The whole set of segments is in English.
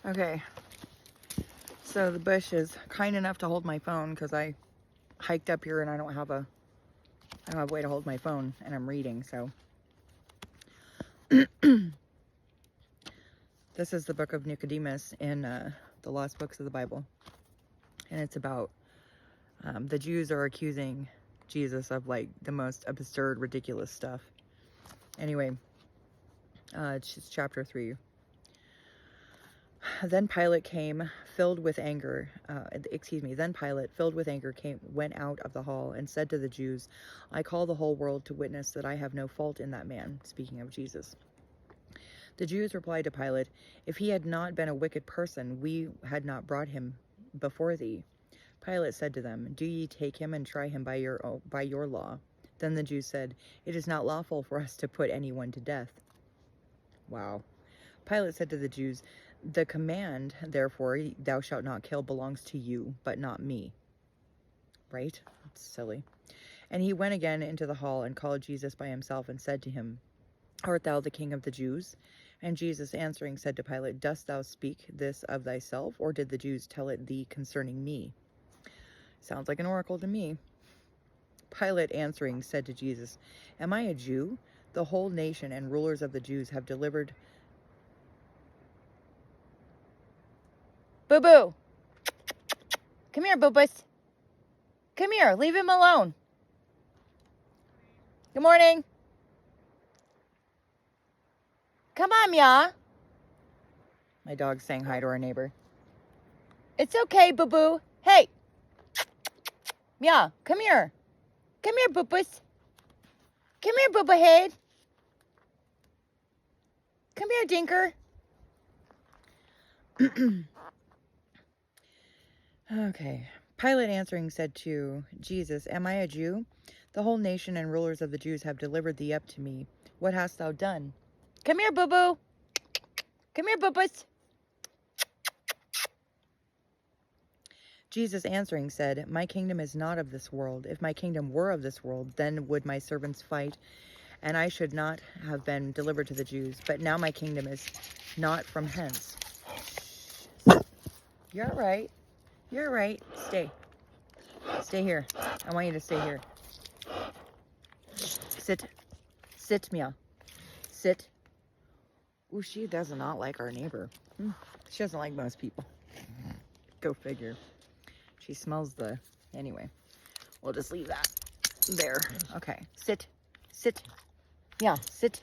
Okay, so the bush is kind enough to hold my phone because I hiked up here and I don't have a way to hold my phone and I'm reading, so. This is the book of Nicodemus in the Lost Books of the Bible. And it's about the Jews are accusing Jesus of like the most absurd, ridiculous stuff. Anyway, it's just chapter 3. Then Pilate filled with anger, went out of the hall and said to the Jews, I call the whole world to witness that I have no fault in that man, speaking of Jesus. The Jews replied to Pilate, if he had not been a wicked person, we had not brought him before thee. Pilate said to them, do ye take him and try him by your law? Then the Jews said, it is not lawful for us to put anyone to death. Wow. Pilate said to the Jews, the command, therefore, thou shalt not kill belongs to you, but not me. Right? It's silly. And he went again into the hall and called Jesus by himself and said to him, art thou the king of the Jews? And Jesus answering said to Pilate, dost thou speak this of thyself, or did the Jews tell it thee concerning me? Sounds like an oracle to me. Pilate answering said to Jesus, am I a Jew? The whole nation and rulers of the Jews have delivered... Boo-boo! Come here, Boo-bus. Come here, leave him alone. Good morning. Come on, Mia. My dog's saying hi to our neighbor. It's okay, Boo-boo. Hey! Mia, come here. Come here, Boo-bus. Come here, Boo-boo head. Come here, Dinker. Okay. Pilate answering said to Jesus, am I a Jew? The whole nation and rulers of the Jews have delivered thee up to me. What hast thou done? Come here, Boo-boo. Come here, Boo-bus. Jesus answering said, my kingdom is not of this world. If my kingdom were of this world, then would my servants fight, and I should not have been delivered to the Jews. But now my kingdom is not from hence. You're right. You're right. Stay. Stay here. I want you to stay here. Sit. Sit, Mia. Sit. Ooh, she does not like our neighbor. She doesn't like most people. Go figure. She smells the... Anyway, we'll just leave that there. Okay. Sit. Sit. Yeah, sit.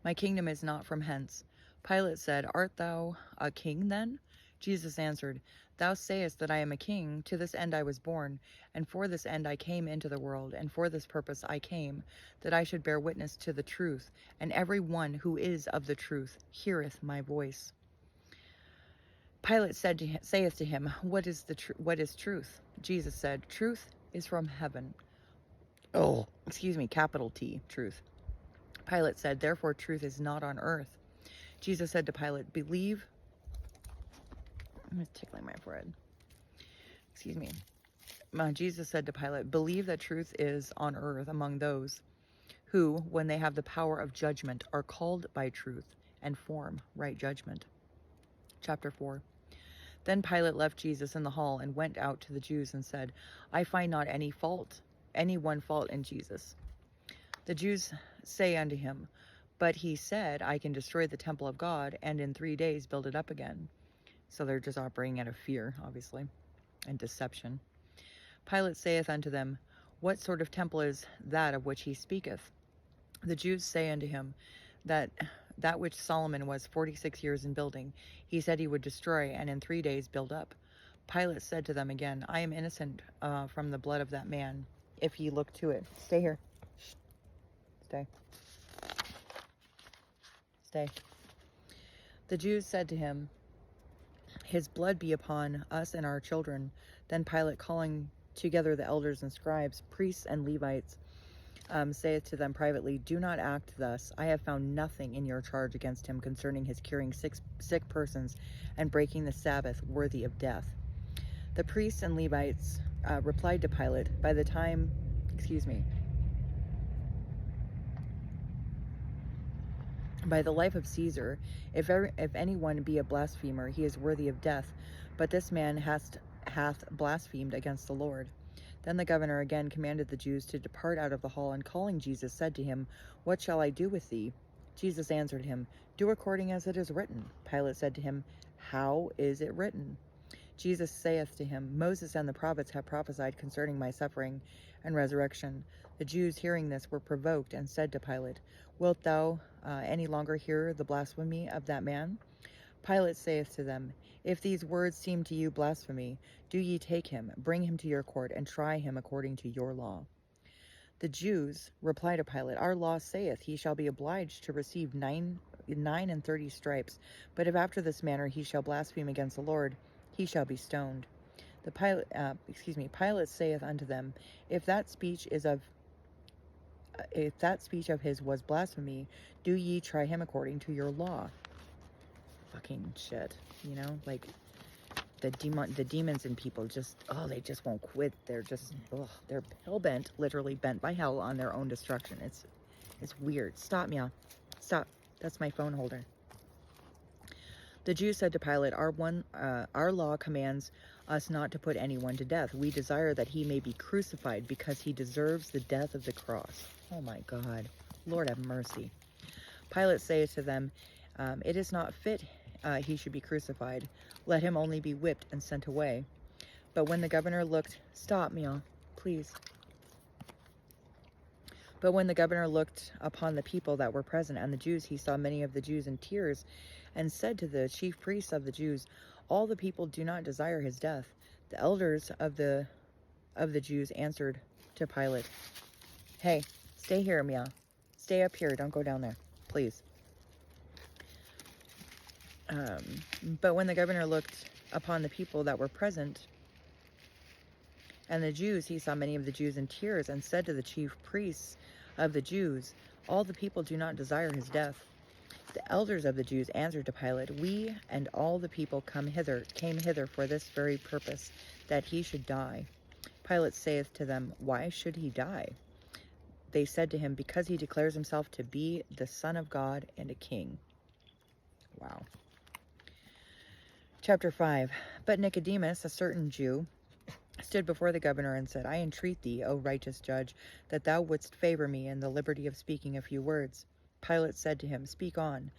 My kingdom is not from hence. Pilate said, art thou a king then? Jesus answered, thou sayest that I am a king. To this end I was born, and for this end I came into the world, and for this purpose I came, that I should bear witness to the truth, and every one who is of the truth heareth my voice. Pilate saith to him, what is truth? Jesus said, truth is from heaven. Oh, excuse me, capital T, truth. Pilate said, therefore truth is not on earth. Jesus said to Pilate, believe... I'm tickling my forehead. Excuse me. Jesus said to Pilate, believe that truth is on earth among those who, when they have the power of judgment, are called by truth and form right judgment. Chapter 4. Then Pilate left Jesus in the hall and went out to the Jews and said, I find not any one fault in Jesus. The Jews say unto him, but he said, I can destroy the temple of God and in 3 days build it up again. So they're just operating out of fear, obviously, and deception. Pilate saith unto them, what sort of temple is that of which he speaketh? The Jews say unto him, that which Solomon was 46 years in building, he said he would destroy and in 3 days build up. Pilate said to them again, I am innocent from the blood of that man, if ye look to it. Stay here. Stay. Stay. The Jews said to him, his blood be upon us and our children. Then Pilate, calling together the elders and scribes, priests and Levites, saith to them privately, do not act thus. I have found nothing in your charge against him concerning his curing sick persons and breaking the Sabbath worthy of death. The priests and Levites replied to Pilate, by the time excuse me, by the life of Caesar, if anyone be a blasphemer, he is worthy of death. But this man hath blasphemed against the Lord. Then the governor again commanded the Jews to depart out of the hall, and calling Jesus, said to him, What shall I do with thee? Jesus answered him, Do according as it is written. Pilate said to him, How is it written? Jesus saith to him, Moses and the prophets have prophesied concerning my suffering and resurrection. The Jews, hearing this, were provoked, and said to Pilate, Wilt thou any longer hear the blasphemy of that man? Pilate saith to them, If these words seem to you blasphemy, do ye take him, bring him to your court, and try him according to your law. The Jews replied to Pilate, Our law saith he shall be obliged to receive 39 stripes, but if after this manner he shall blaspheme against the Lord, he shall be stoned. Pilate saith unto them, If that speech of his was blasphemy, do ye try him according to your law. Fucking shit, like the demons in people they just won't quit. They're just, they're hell-bent, literally bent by hell on their own destruction. It's weird. Stop, Mia. Stop. That's my phone holder. The Jews said to Pilate, Our law commands us not to put anyone to death. We desire that he may be crucified because he deserves the death of the cross. Oh my God. Lord have mercy. Pilate saith to them, It is not fit he should be crucified. Let him only be whipped and sent away. But when the governor looked, stop, Mia, please. But when the governor looked upon the people that were present and the Jews, he saw many of the Jews in tears, and said to the chief priests of the Jews, All the people do not desire his death. The elders of the Jews answered to Pilate, Hey, stay here, Mia. Stay up here. Don't go down there, please. But when the governor looked upon the people that were present and the Jews, he saw many of the Jews in tears, and said to the chief priests of the Jews, All the people do not desire his death. The elders of the Jews answered to Pilate, We and all the people came hither for this very purpose, that he should die. Pilate saith to them, Why should he die? They said to him, Because he declares himself to be the Son of God and a king. Wow. Chapter 5. But Nicodemus, a certain Jew, stood before the governor and said, I entreat thee, O righteous judge, that thou wouldst favor me in the liberty of speaking a few words. Pilate said to him, Speak on.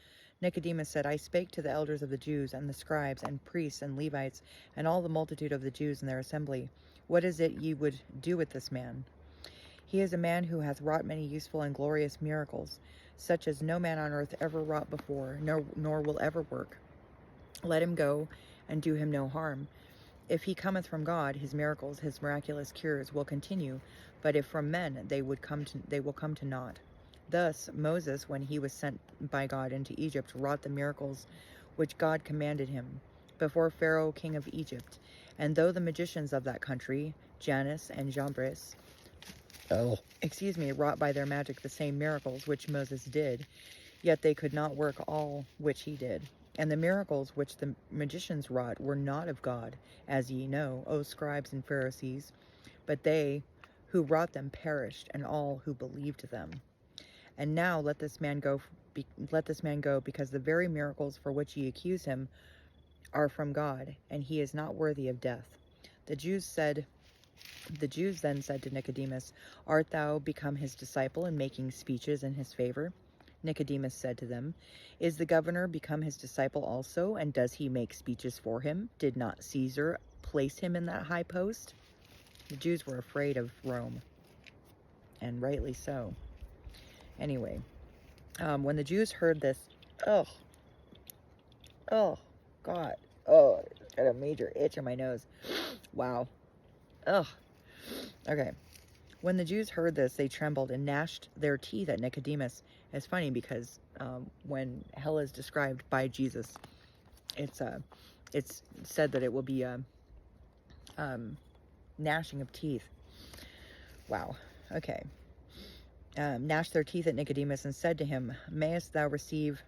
Nicodemus said, I spake to the elders of the Jews, and the scribes, and priests, and Levites, and all the multitude of the Jews in their assembly. What is it ye would do with this man? He is a man who hath wrought many useful and glorious miracles, such as no man on earth ever wrought before, nor will ever work. Let him go, and do him no harm. If he cometh from God, his miracles, his miraculous cures will continue, but if from men, they will come to naught. Thus Moses, when he was sent by God into Egypt, wrought the miracles which God commanded him before Pharaoh king of Egypt. And though the magicians of that country, Jannes and Jambres, wrought by their magic the same miracles which Moses did, yet they could not work all which he did. And the miracles which the magicians wrought were not of God, as ye know, O scribes and Pharisees, but they who wrought them perished, and all who believed them. And now let this man go, because the very miracles for which ye accuse him are from God, and he is not worthy of death. The Jews then said to Nicodemus, Art thou become his disciple, and making speeches in his favor? Nicodemus said to them, Is the governor become his disciple also, and does he make speeches for him? Did not Caesar place him in that high post? The Jews were afraid of Rome, and rightly so. Anyway, when the Jews heard this, God, got a major itch in my nose. Wow. Okay. When the Jews heard this, they trembled and gnashed their teeth at Nicodemus. It's funny because when hell is described by Jesus, it's said that it will be a gnashing of teeth. Wow. Okay. Gnashed their teeth at Nicodemus and said to him, Mayest thou receive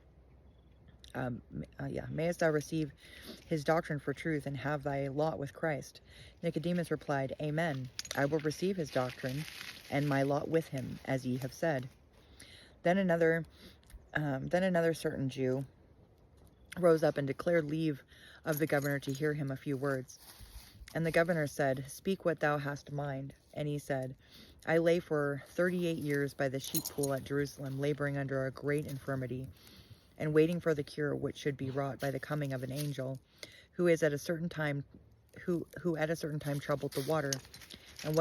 his doctrine for truth, and have thy lot with Christ? Nicodemus replied, Amen. I will receive his doctrine and my lot with him, as ye have said. Then another certain Jew rose up and declared leave of the governor to hear him a few words. And the governor said, Speak what thou hast mind. And he said, I lay for 38 years by the sheep pool at Jerusalem, laboring under a great infirmity, and waiting for the cure which should be wrought by the coming of an angel, who at a certain time troubled the water. And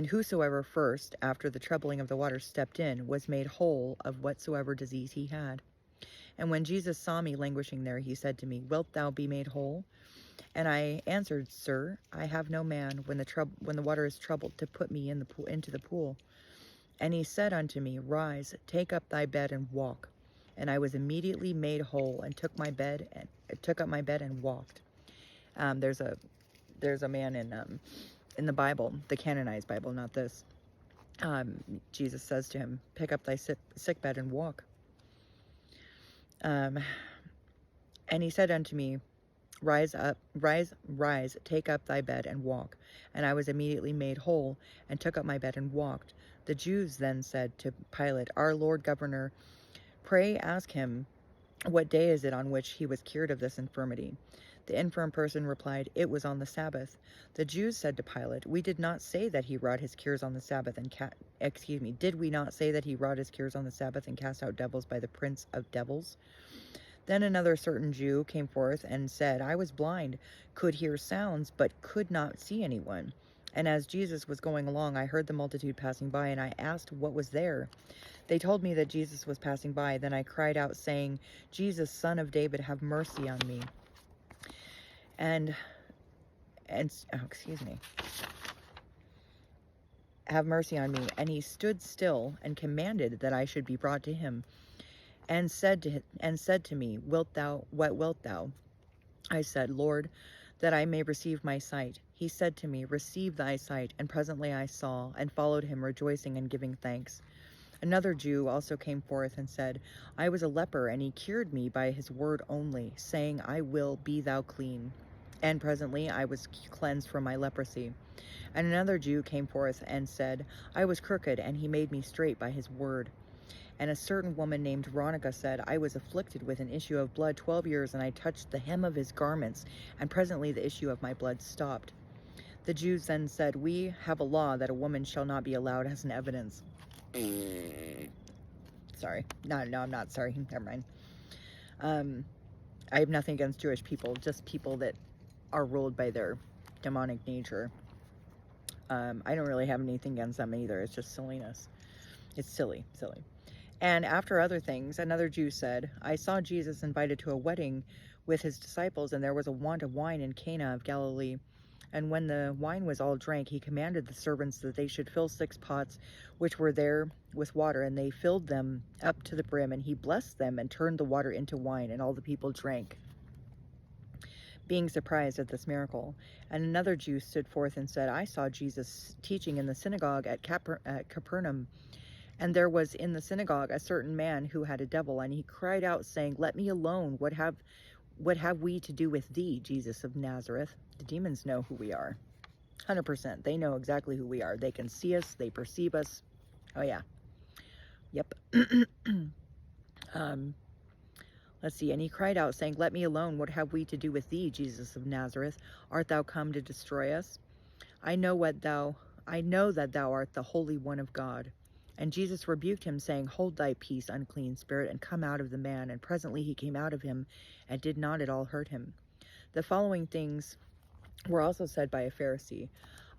whosoever first, after the troubling of the water, stepped in, was made whole of whatsoever disease he had. And when Jesus saw me languishing there, he said to me, Wilt thou be made whole? And I answered, Sir, I have no man, when the water is troubled, to put me into the pool. And he said unto me, Rise, take up thy bed and walk. And I was immediately made whole, and took up my bed and walked. There's a man in the Bible, the canonized Bible, not this. Jesus says to him, Pick up thy sick bed and walk. And he said unto me, Rise, take up thy bed and walk. And I was immediately made whole, and took up my bed and walked. The Jews then said to Pilate, Our Lord Governor, pray ask him, what day is it on which he was cured of this infirmity? The infirm person replied, It was on the Sabbath. The Jews said to Pilate, We did not say that he wrought his cures on the Sabbath did we not say that he wrought his cures on the Sabbath and cast out devils by the prince of devils? Then another certain Jew came forth and said, I was blind, could hear sounds, but could not see anyone. And as Jesus was going along, I heard the multitude passing by, and I asked what was there. They told me that Jesus was passing by. Then I cried out, saying, Jesus, Son of David, have mercy on me. Have mercy on me. And he stood still and commanded that I should be brought to him, and said to me, What wilt thou? I said, Lord, that I may receive my sight. He said to me, Receive thy sight. And presently I saw, and followed him, rejoicing and giving thanks. Another Jew also came forth and said, I was a leper, and he cured me by his word only, saying, I will, be thou clean. And presently I was cleansed from my leprosy. And another Jew came forth and said, I was crooked, and he made me straight by his word. And a certain woman named Veronica said, I was afflicted with an issue of blood 12 years, and I touched the hem of his garments, and presently the issue of my blood stopped. The Jews then said, We have a law that a woman shall not be allowed as an evidence. Sorry. No, I'm not sorry. Never mind. I have nothing against Jewish people, just people that are ruled by their demonic nature. I don't really have anything against them either. It's just silliness. It's silly. And after other things, another Jew said, I saw Jesus invited to a wedding with his disciples, and there was a want of wine in Cana of Galilee. And when the wine was all drank, he commanded the servants that they should fill 6 pots which were there with water, and they filled them up to the brim, and he blessed them and turned the water into wine, and all the people drank, being surprised at this miracle. And another Jew stood forth and said, I saw Jesus teaching in the synagogue at Capernaum. And there was in the synagogue a certain man who had a devil, and he cried out, saying, Let me alone. What have we to do with thee, Jesus of Nazareth? The demons know who we are. 100%. They know exactly who we are. They can see us. They perceive us. Oh, yeah. Yep. Let's see. And he cried out, saying, Let me alone. What have we to do with thee, Jesus of Nazareth? Art thou come to destroy us? I know that thou art the Holy One of God. And Jesus rebuked him, saying, Hold thy peace, unclean spirit, and come out of the man. And presently he came out of him, and did not at all hurt him. The following things were also said by a Pharisee.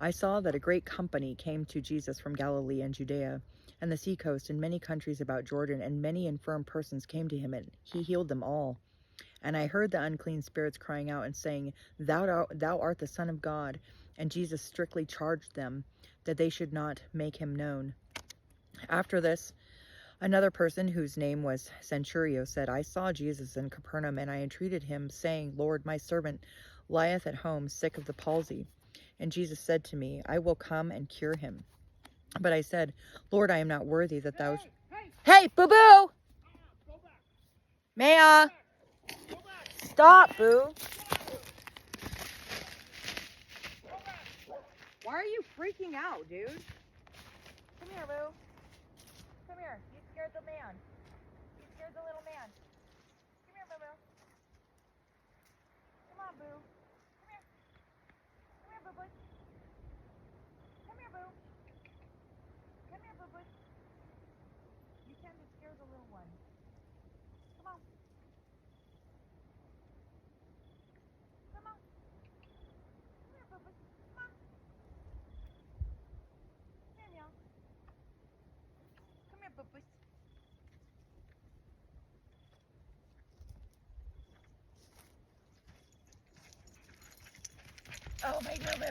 I saw that a great company came to Jesus from Galilee and Judea, and the seacoast, and many countries about Jordan, and many infirm persons came to him, and he healed them all. And I heard the unclean spirits crying out and saying, Thou art the Son of God. And Jesus strictly charged them that they should not make him known. After this, another person whose name was Centurio said, I saw Jesus in Capernaum, and I entreated him, saying, Lord, my servant lieth at home, sick of the palsy. And Jesus said to me, I will come and cure him. But I said, Lord, I am not worthy that thou... Hey, boo-boo! Maya! Stop, boo! Why are you freaking out, dude? Come here, Boo. Come here. You scared the man. You scared the little man. Come here, Boo Boo. Come on, Boo. Come here. Come here, Boo Boo. Come here, Boo. Come here, Boo Boo. You can't be scared the little one. Come on. Come on. Come here, Boo Boo. Come on. Come here, meow. Come here, Boo Boo. Oh, my Boo Boo.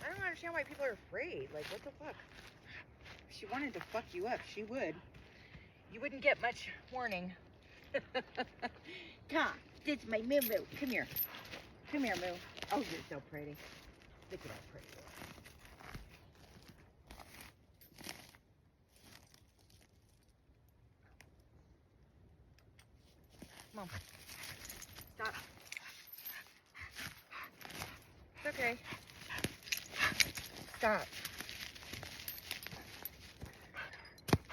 I don't understand why people are afraid. Like, what the fuck? If she wanted to fuck you up, she would. You wouldn't get much warning. Tom, this is my Moo Moo. Come here. Come here, Moo. Oh, you're so pretty. Look at how pretty you are. Come on. Stop. It's okay. Stop.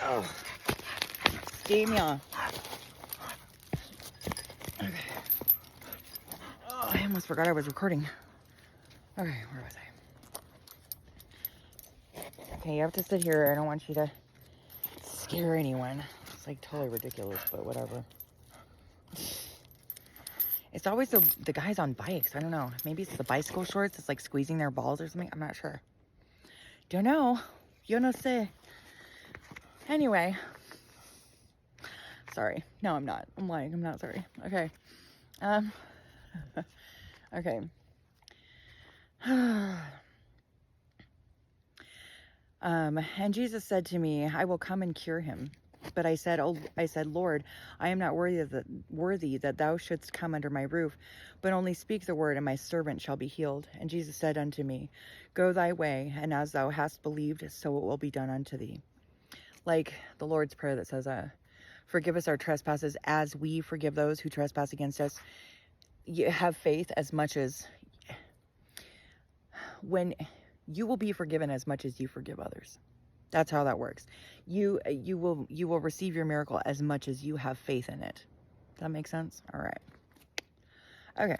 Oh. Damien. Okay. Oh, I almost forgot I was recording. Okay, where was I? Okay, you have to sit here. I don't want you to scare anyone. It's like totally ridiculous, but whatever. It's always the guys on bikes. I don't know. Maybe it's the bicycle shorts. It's like squeezing their balls or something. I'm not sure. Don't know. Yo no sé. Anyway. Sorry. No, I'm not. I'm lying. I'm not sorry. Okay. Okay. And Jesus said to me, I will come and cure him. But I said, Lord, I am not worthy that thou shouldst come under my roof, but only speak the word, and my servant shall be healed. And Jesus said unto me, Go thy way, and as thou hast believed, so it will be done unto thee. Like the Lord's Prayer that says, forgive us our trespasses as we forgive those who trespass against us. You have faith as much as when you will be forgiven as much as you forgive others. That's how that works. You will receive your miracle as much as you have faith in it. Does that make sense? All right. Okay.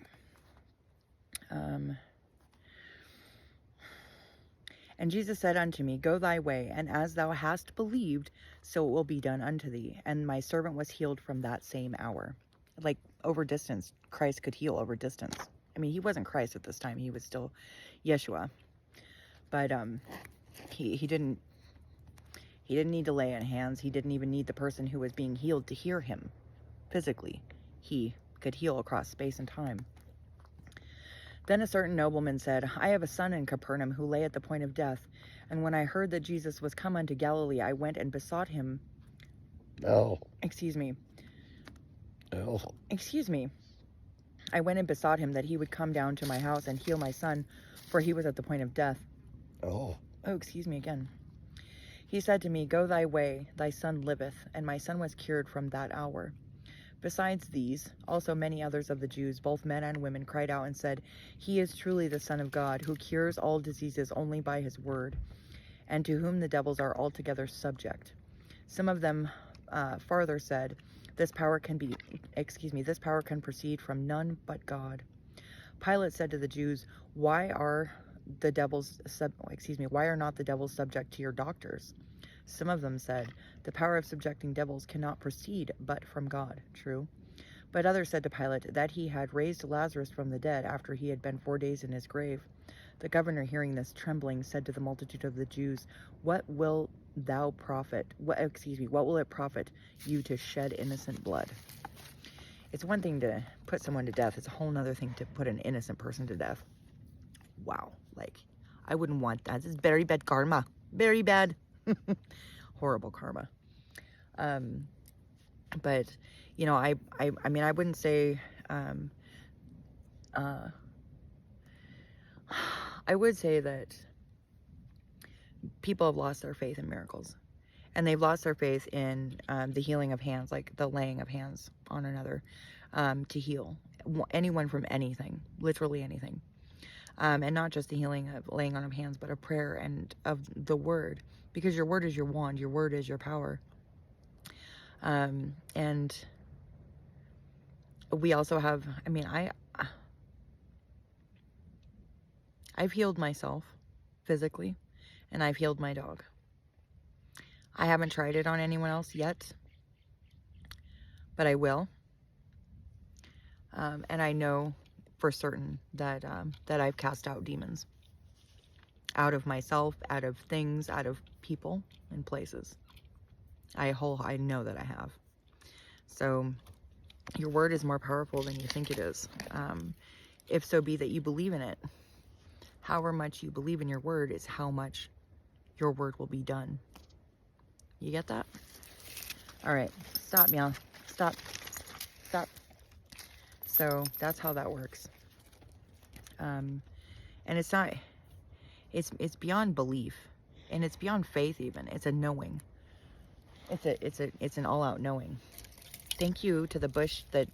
And Jesus said unto me, Go thy way, and as thou hast believed, so it will be done unto thee. And my servant was healed from that same hour. Like over distance, Christ could heal over distance. I mean, he wasn't Christ at this time. He was still Yeshua. But he didn't need to lay on hands. He didn't even need the person who was being healed to hear him physically. He could heal across space and time. Then a certain nobleman said, I have a son in Capernaum who lay at the point of death. And when I heard that Jesus was come unto Galilee, I went and besought him. No. Excuse me. No. Excuse me. I went and besought him that he would come down to my house and heal my son, for he was at the point of death. Oh. Oh, excuse me again. He said to me, Go thy way, thy son liveth. And my son was cured from that hour. Besides these, also many others of the Jews, both men and women, cried out and said, He is truly the Son of God, who cures all diseases only by his word, and to whom the devils are altogether subject. Some of them farther said, This power can proceed from none but God. Pilate said to the Jews, Why are not the devils subject to your doctors? Some of them said, The power of subjecting devils cannot proceed but from God. True. But others said to Pilate that he had raised Lazarus from the dead after he had been 4 days in his grave. The governor, hearing this, trembling, said to the multitude of the Jews, What will it profit you to shed innocent blood? It's one thing to put someone to death. It's a whole other thing to put an innocent person to death. Wow. Like, I wouldn't want that. This is very bad karma. Very bad. Horrible karma. But you know, I mean, I wouldn't say I would say that people have lost their faith in miracles, and they've lost their faith in the healing of hands, like the laying of hands on another to heal anyone from anything, literally anything. And not just the healing of laying on of hands, but of prayer and of the word, because your word is your wand, your word is your power. And we also have, I mean, I've healed myself physically, and I've healed my dog. I haven't tried it on anyone else yet, but I will. And I know for certain that that I've cast out demons out of myself, out of things, out of people and places. I know that I have. So your word is more powerful than you think it is. If so be that you believe in it. However much you believe in your word is how much your word will be done. You get that? All right. Stop, meow. Stop. Stop. So that's how that works. And it's not, it's beyond belief, and it's beyond faith even. It's a knowing. It's an all-out knowing. Thank you to the bush that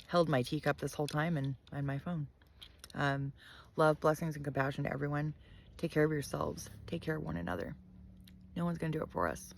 held my teacup this whole time and my phone. Love, blessings, and compassion to everyone. Take care of yourselves. Take care of one another. No one's going to do it for us.